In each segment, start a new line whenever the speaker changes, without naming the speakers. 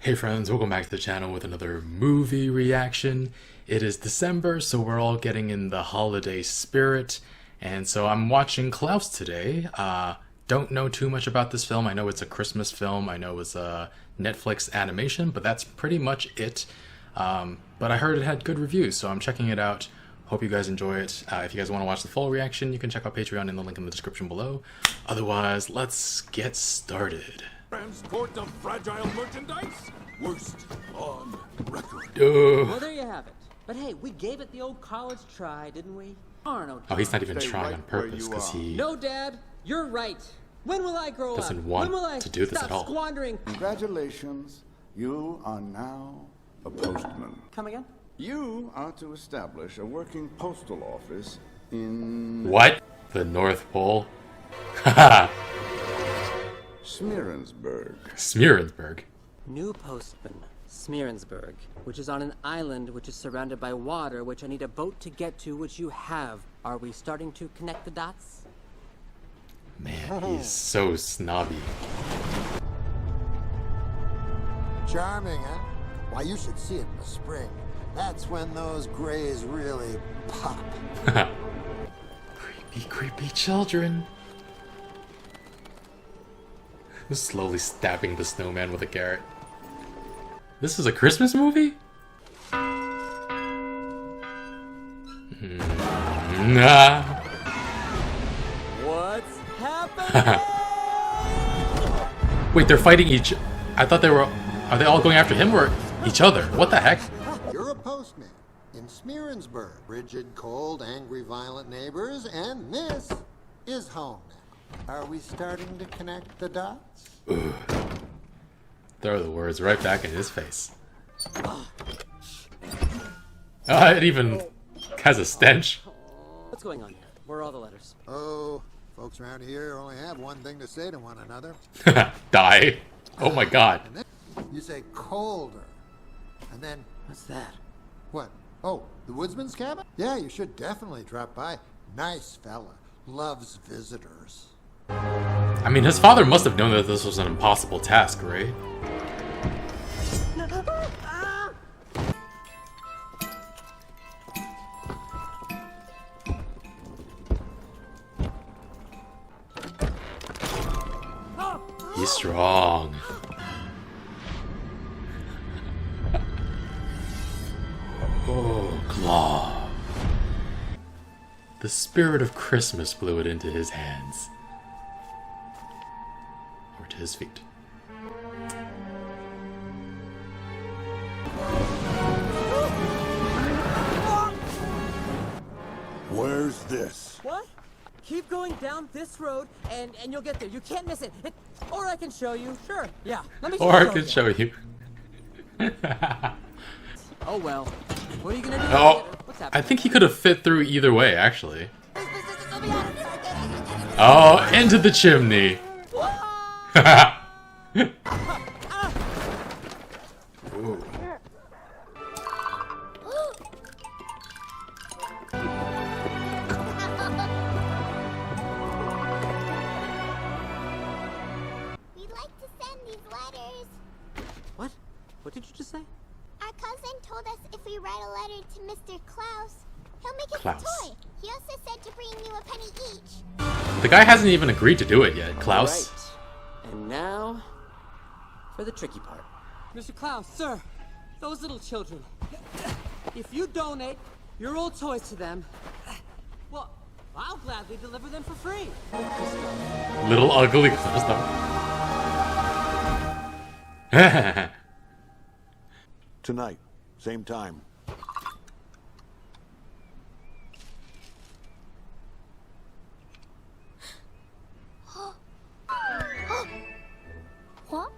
Hey friends, welcome back to the channel with another movie reaction. It is December, so we're all getting in the holiday spirit, and so I'm watching Klaus today. Don't know too much about this film. I know it's a Christmas film, I know it's a Netflix animation, but that's pretty much it. But I heard it had good reviews, so I'm checking it out. Hope you guys enjoy it. If you guys want to watch the full reaction, you can check out Patreon in the link in the description below. Otherwise, let's get started.
Transport of fragile merchandise? Worst on record.
Well, there you have it. But hey, we gave it the old college try, didn't we? Arnold.
Oh, he's not even
Stay
trying
right
on purpose because he
No, Dad, you're right. When will I grow
doesn't
up?
want
when will I
to do this
stop
at all.
Squandering.
Congratulations, you are now a postman.
Come again?
You are to establish a working postal office in
What? The North Pole? Haha.
Smeerensburg.
Smeerensburg.
New postman, Smeerensburg, which is on an island which is surrounded by water, which I need a boat to get to, which you have. Are we starting to connect the dots?
Man, he's so snobby.
Charming, huh? Why, you should see it in the spring. That's when those grays really pop.
Creepy, creepy children. Slowly stabbing the snowman with a carrot. This is a Christmas movie? Nah.
What's happening?
Wait, they're fighting each... I thought they were... Are they all going after him or each other? What the heck?
You're a postman in Smeerensburg. Rigid, cold, angry, violent neighbors, and this is home now. Are we starting to connect the dots?
Ugh. Throw the words right back in his face. It even has a stench.
What's going on here? Where are all the letters?
Oh, folks around here only have one thing to say to one another.
Die. Oh my god.
And then you say colder. And then,
What's that?
what? Oh, the woodsman's cabin? Yeah, you should definitely drop by. Nice fella. Loves visitors.
I mean, his father must have known that this was an impossible task, right? He's strong. Oh, claw. The spirit of Christmas blew it into his hands. Or to his feet.
Where's this?
What? Keep going down this road, and you'll get there. You can't miss it. Or I can show you. Sure. Yeah. Let me.
Or I could show you.
Oh well. What are you gonna do?
Oh,
What's
I
happening?
think he could have fit through either way, actually. Oh, into the chimney. Ooh.
We'd like to send these letters.
What? What did you just say?
Our cousin told us if we write a letter to Mr. Klaus, he'll make us
Klaus.
a toy. He also said to bring you a penny each.
The guy hasn't even agreed to do it yet, Klaus.
Right. And now for the tricky part. Mr. Klaus, sir, those little children. If you donate your old toys to them, well, I'll gladly deliver them for free.
Little ugly Krista.
Tonight, same time.
What?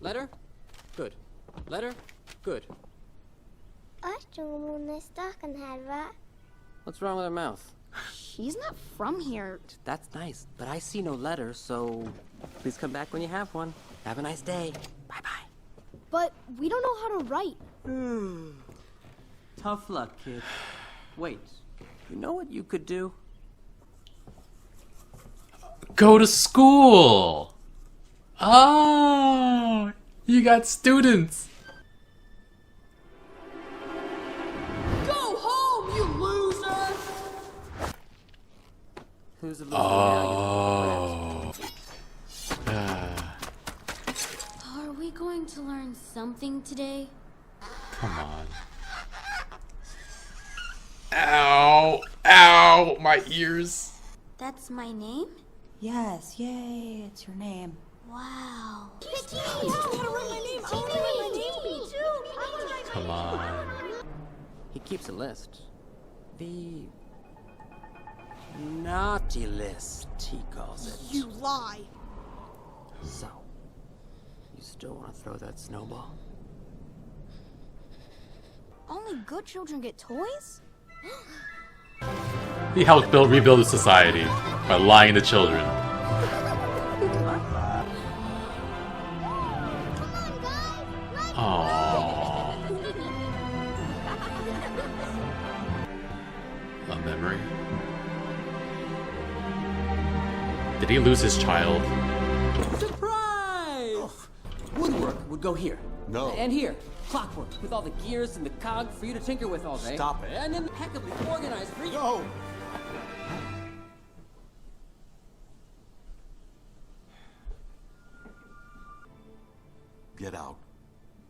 Letter? Good. Letter? Good. What's wrong with her mouth?
She's not from here.
That's nice, but I see no letter, so please come back when you have one. Have a nice day. Bye-bye.
But we don't know how to write.
Tough luck, kid. Wait, you know what you could do?
go to school. Oh, you got students.
Go home, you loser! Who's a loser?
Oh.
Are we going to learn something today?
Come on. Ow. Ow, my ears.
That's my name?
Yes, yay, it's your name.
Wow.
Come on.
He keeps a list. The naughty list, he calls it.
You lie.
So, you still want to throw that snowball?
Only good children get toys?
He helped rebuild the society by lying to children. Aww. A memory? Did he lose his child?
Surprise! Woodwork would go here.
No.
And here. Clockwork with all the gears and the cogs for you to tinker with all day.
Stop it.
And impeccably organized for you.
No! Get out.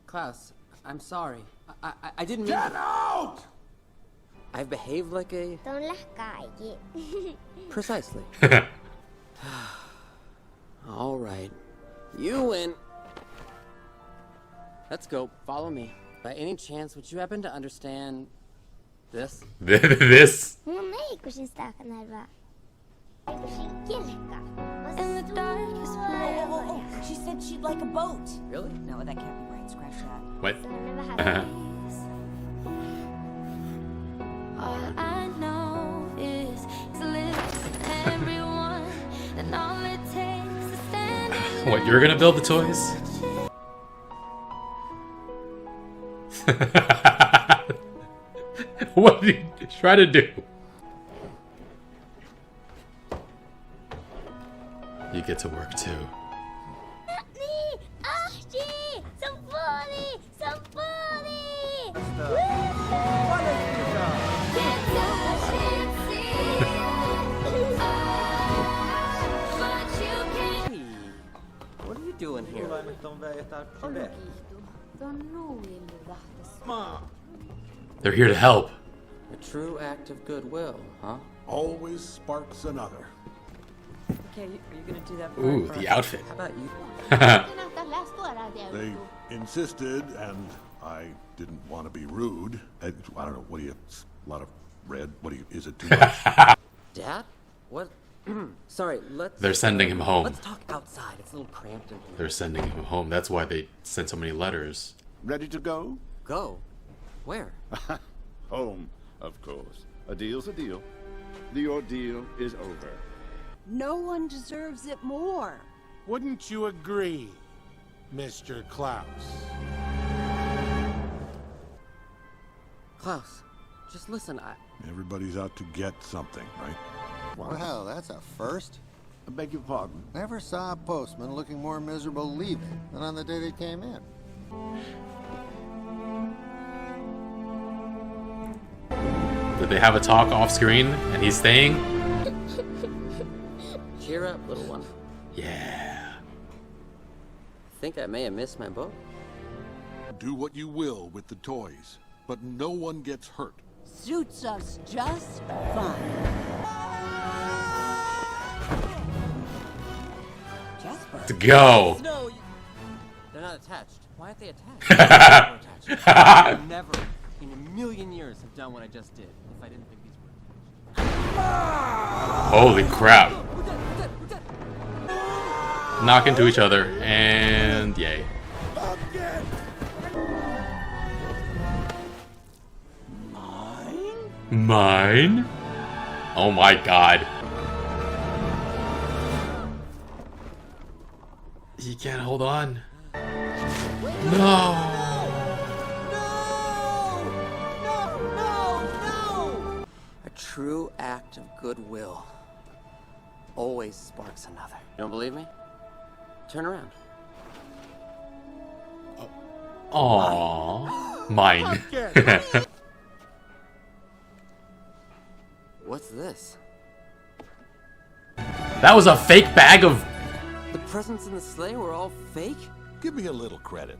Klaus, I'm sorry. I didn't mean.
Get out!
I've behaved like a.
Don't let guy.
Precisely. All right. You win. Let's go. Follow me. By any chance, would you happen to understand this?
This?
Hon är ju sin starka nerva.
In the darkest
Oh, she said she'd like a boat.
Really?
No, that can't be right. Scratch that.
What?
All I know is to live with everyone, and all it takes is standing.
What, you're gonna build the toys? What did you try to do? You get to work too.
Hey, what are you doing here?
They're here to help.
A true act of goodwill, huh?
Always sparks another.
Okay, are you gonna do that for
Ooh,
her?
the outfit.
How about you?
They insisted, and I didn't want to be rude. I don't know, what do you, a lot of red, what do you, is it too much?
Dad? What? Sorry, let's...
They're sending him home.
Let's talk outside. It's a little cramped in here.
They're sending him home. That's why they sent so many letters.
Ready to go?
Go? Where?
Home, of course. A deal's a deal. The ordeal is over.
No one deserves it more.
Wouldn't you agree, Mr. Klaus?
Klaus, just listen,
Everybody's out to get something, right?
Well, that's a first.
I beg your pardon.
Never saw a postman looking more miserable leaving than on the day they came in.
Did they have a talk off screen and he's staying?
Cheer up, little one.
Yeah.
I think I may have missed my boat.
Do what you will with the toys, but no one gets hurt.
Suits us just fine. Jesper.
To go.
No, they're not attached. Why aren't they attached? They're attached. I would never in a million years have done what I just did if I didn't think these were attached.
Holy crap.
We're dead.
Knock into each other and yay. Mine? Oh my god. He can't hold on. No.
A true act of goodwill. always sparks another. Don't believe me? Turn around.
Aww. Mine.
What's this?
That was a fake bag of...
The presents in the sleigh were all fake?
Give me a little credit.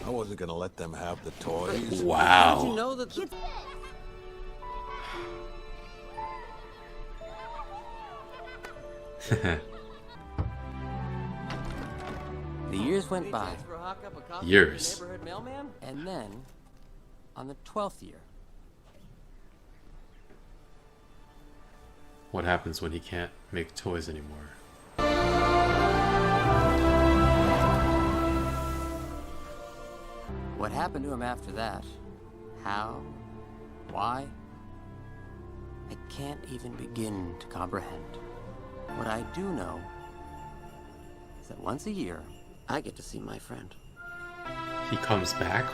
I wasn't gonna let them have the toys.
Wow.
Did you know that the years went by.
Years.
Neighborhood mailman, and then on the 12th year,
What happens when he can't make toys anymore?
what happened to him after that? How? Why? I can't even begin to comprehend. What I do know is that once a year, I get to see my friend.
He comes back?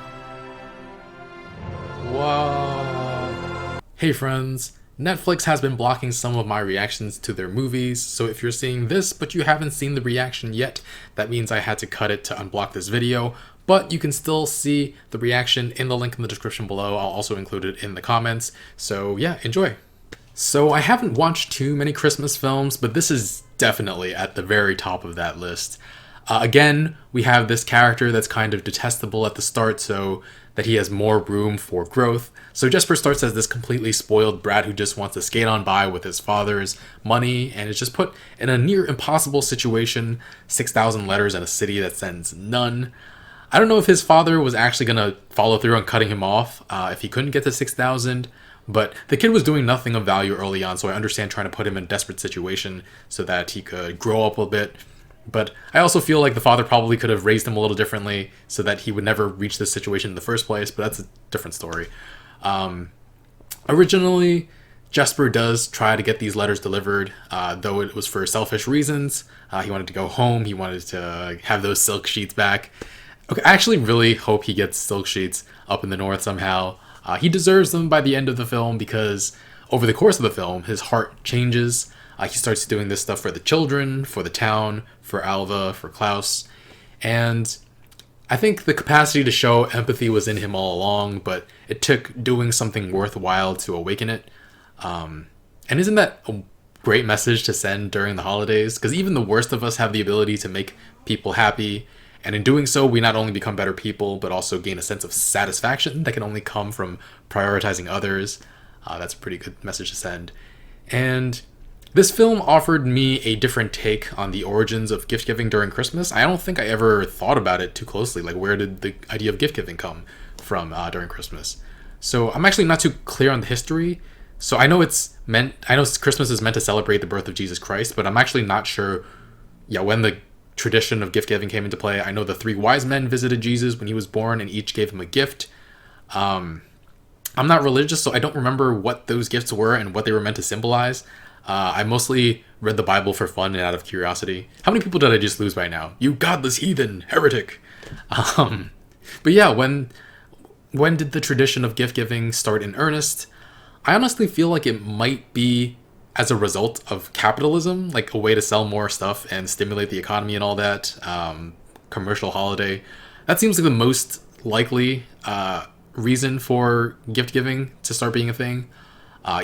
Whoa. Hey friends, Netflix has been blocking some of my reactions to their movies, so if you're seeing this but you haven't seen the reaction yet, that means I had to cut it to unblock this video, but you can still see the reaction in the link in the description below. I'll also include it in the comments, so yeah, enjoy. So I haven't watched too many Christmas films, but this is definitely at the very top of that list. Again, we have this character that's kind of detestable at the start so that he has more room for growth. So Jesper starts as this completely spoiled brat who just wants to skate on by with his father's money and is just put in a near impossible situation, 6,000 letters in a city that sends none. I don't know if his father was actually going to follow through on cutting him off if he couldn't get to 6,000, but the kid was doing nothing of value early on, so I understand trying to put him in a desperate situation so that he could grow up a bit. But I also feel like the father probably could have raised him a little differently so that he would never reach this situation in the first place, but that's a different story. Originally, Jesper does try to get these letters delivered, though it was for selfish reasons. He wanted to go home, he wanted to have those silk sheets back. Okay, I actually really hope he gets silk sheets up in the north somehow. He deserves them by the end of the film because over the course of the film, his heart changes. He starts doing this stuff for the children, for the town, for Alva, for Klaus. And I think the capacity to show empathy was in him all along, but it took doing something worthwhile to awaken it. And isn't that a great message to send during the holidays? Because even the worst of us have the ability to make people happy. And in doing so, we not only become better people, but also gain a sense of satisfaction that can only come from prioritizing others. That's a pretty good message to send. And this film offered me a different take on the origins of gift giving during Christmas. I don't think I ever thought about it too closely. Like, where did the idea of gift giving come from during Christmas? So I'm actually not too clear on the history. So I know Christmas is meant to celebrate the birth of Jesus Christ, but I'm actually not sure, when the tradition of gift giving came into play. I know the 3 wise men visited Jesus when he was born and each gave him a gift. I'm not religious, so I don't remember what those gifts were and what they were meant to symbolize. I mostly read the Bible for fun and out of curiosity. How many people did I just lose by now? You godless heathen, heretic. But yeah, when did the tradition of gift giving start in earnest? I honestly feel like it might be as a result of capitalism, like a way to sell more stuff and stimulate the economy and all that. Commercial holiday. That seems like the most likely reason for gift giving to start being a thing.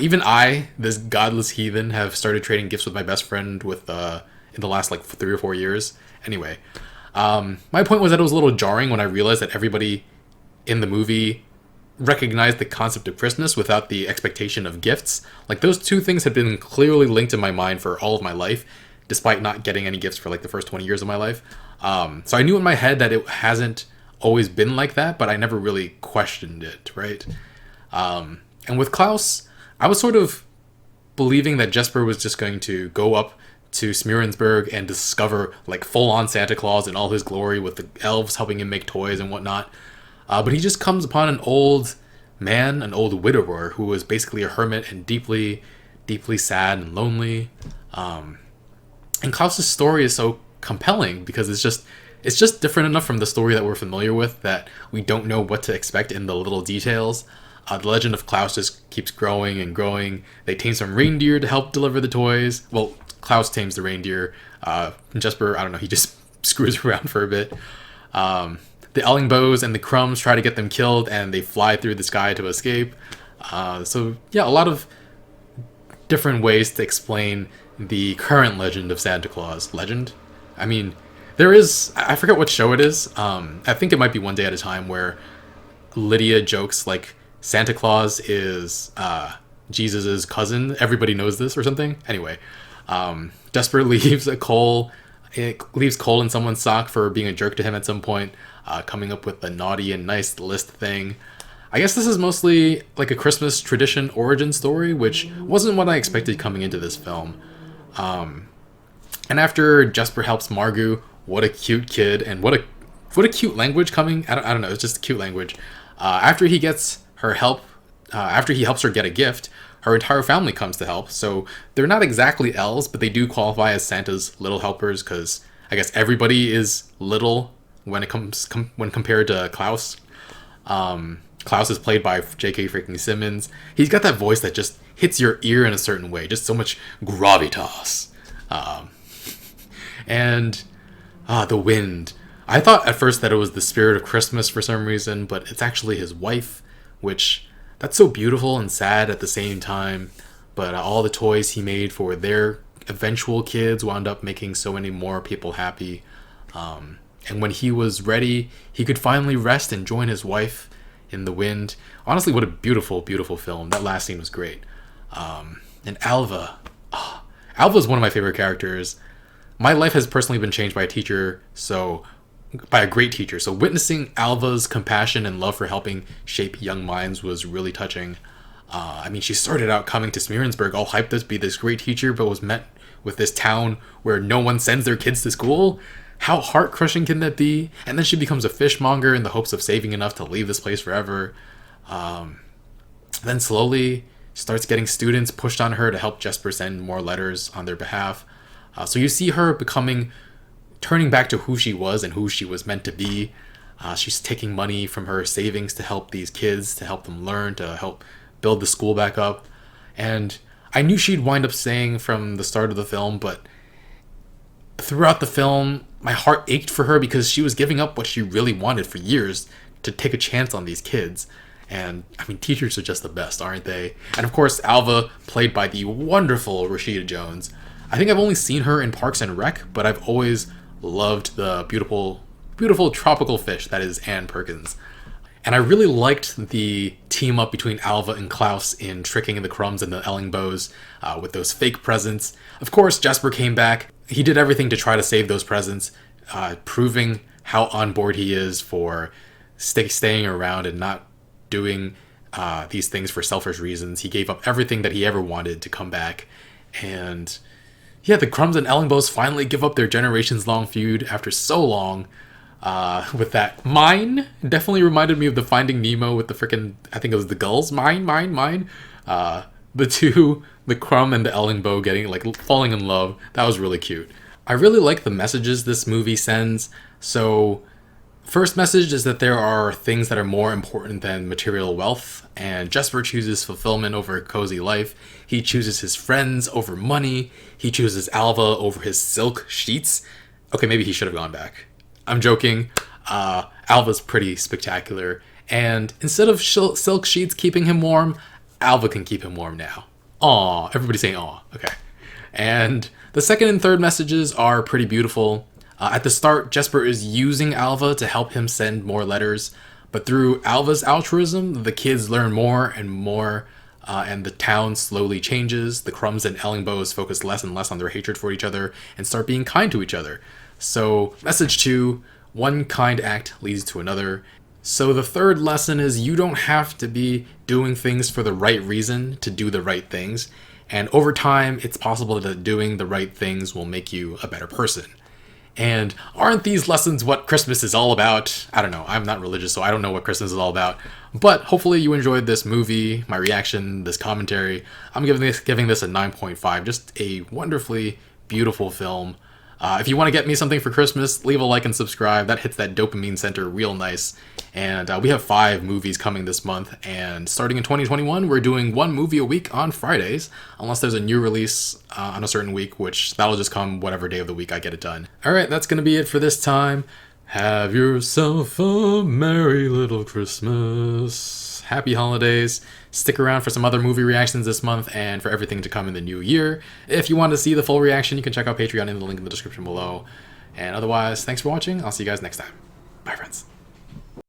Even I, this godless heathen, have started trading gifts with my best friend in the last 3 or 4 years. Anyway, my point was that it was a little jarring when I realized that everybody in the movie recognized the concept of Christmas without the expectation of gifts. Like, those two things had been clearly linked in my mind for all of my life, despite not getting any gifts for the first 20 years of my life. So I knew in my head that it hasn't always been like that, but I never really questioned it, right? And with Klaus, I was sort of believing that Jesper was just going to go up to Smeerensburg and discover full-on Santa Claus in all his glory with the elves helping him make toys and whatnot. But he just comes upon an old man, an old widower who was basically a hermit and deeply, deeply sad and lonely. And Klaus's story is so compelling because it's just different enough from the story that we're familiar with that we don't know what to expect in the little details. The legend of Klaus just keeps growing and growing. They tame some reindeer to help deliver the toys. Well, Klaus tames the reindeer. Jesper, I don't know, he just screws around for a bit. The Ellingbows and the Crumbs try to get them killed, and they fly through the sky to escape. So yeah, a lot of different ways to explain the current legend of Santa Claus. Legend? I mean, there is, I forget what show it is. I think it might be One Day at a Time, where Lydia jokes like Santa Claus is Jesus's cousin. Everybody knows this or something. Anyway, Jesper leaves Cole in someone's sock for being a jerk to him at some point, coming up with the naughty and nice list thing. I guess this is mostly like a Christmas tradition origin story, which wasn't what I expected coming into this film. And after Jesper helps Margot, what a cute kid, and what a cute language coming. I don't know, it's just a cute language. After he gets her help, after he helps her get a gift, her entire family comes to help. So they're not exactly elves, but they do qualify as Santa's little helpers, because I guess everybody is little when it comes when compared to Klaus. Klaus is played by J.K. freaking Simmons. He's got that voice that just hits your ear in a certain way, just so much gravitas. And the wind. I thought at first that it was the spirit of Christmas for some reason, but it's actually his wife, which that's so beautiful and sad at the same time. But all the toys he made for their eventual kids wound up making so many more people happy. And when he was ready, he could finally rest and join his wife in the wind. Honestly, what a beautiful, beautiful film. That last scene was great. And Alva. Alva is one of my favorite characters. My life has personally been changed by a great teacher. So witnessing Alva's compassion and love for helping shape young minds was really touching. I mean, she started out coming to Smeerensburg all hyped to be this great teacher, but was met with this town where no one sends their kids to school. How heart-crushing can that be? And then she becomes a fishmonger in the hopes of saving enough to leave this place forever. Then slowly starts getting students pushed on her to help Jesper send more letters on their behalf. So you see her turning back to who she was and who she was meant to be. She's taking money from her savings to help these kids, to help them learn, to help build the school back up. And I knew she'd wind up staying from the start of the film, but throughout the film, my heart ached for her because she was giving up what she really wanted for years to take a chance on these kids. And, I mean, teachers are just the best, aren't they? And, of course, Alva, played by the wonderful Rashida Jones. I think I've only seen her in Parks and Rec, but I've always loved the beautiful, beautiful tropical fish that is Ann Perkins. And I really liked the team up between Alva and Klaus in tricking the Crumbs and the Ellingbows with those fake presents. Of course, Jesper came back. He did everything to try to save those presents, proving how on board he is for staying around and not doing these things for selfish reasons. He gave up everything that he ever wanted to come back. And yeah, the Crumbs and Ellingbows finally give up their generations-long feud after so long. With that mine, definitely reminded me of the Finding Nemo with the frickin', I think it was the gulls. Mine. The two, the Crumb and the Ellingbow getting, like, falling in love. That was really cute. I really like the messages this movie sends. So, first message is that there are things that are more important than material wealth, and Jesper chooses fulfillment over a cozy life. He chooses his friends over money. He chooses Alva over his silk sheets. Okay, maybe he should have gone back. I'm joking. Alva's pretty spectacular. And instead of silk sheets keeping him warm, Alva can keep him warm now. Aw, everybody's saying aw. Okay. And the second and third messages are pretty beautiful. At the start, Jesper is using Alva to help him send more letters. But through Alva's altruism, the kids learn more and more, and the town slowly changes. The Crumbs and Ellingbows focus less and less on their hatred for each other and start being kind to each other. So, message 2, one kind act leads to another. So the third lesson is you don't have to be doing things for the right reason to do the right things. And over time, it's possible that doing the right things will make you a better person. And aren't these lessons what Christmas is all about? I don't know. I'm not religious, so I don't know what Christmas is all about. But hopefully you enjoyed this movie, my reaction, this commentary. I'm giving this a 9.5. Just a wonderfully beautiful film. If you want to get me something for Christmas, leave a like and subscribe. That hits that dopamine center real nice. And we have 5 movies coming this month. And starting in 2021, we're doing 1 movie a week on Fridays, unless there's a new release on a certain week, which that'll just come whatever day of the week I get it done. All right, that's going to be it for this time. Have yourself a merry little Christmas. Happy holidays. Stick around for some other movie reactions this month and for everything to come in the new year. If you want to see the full reaction, you can check out Patreon in the link in the description below. And otherwise, thanks for watching. I'll see you guys next time. Bye, friends.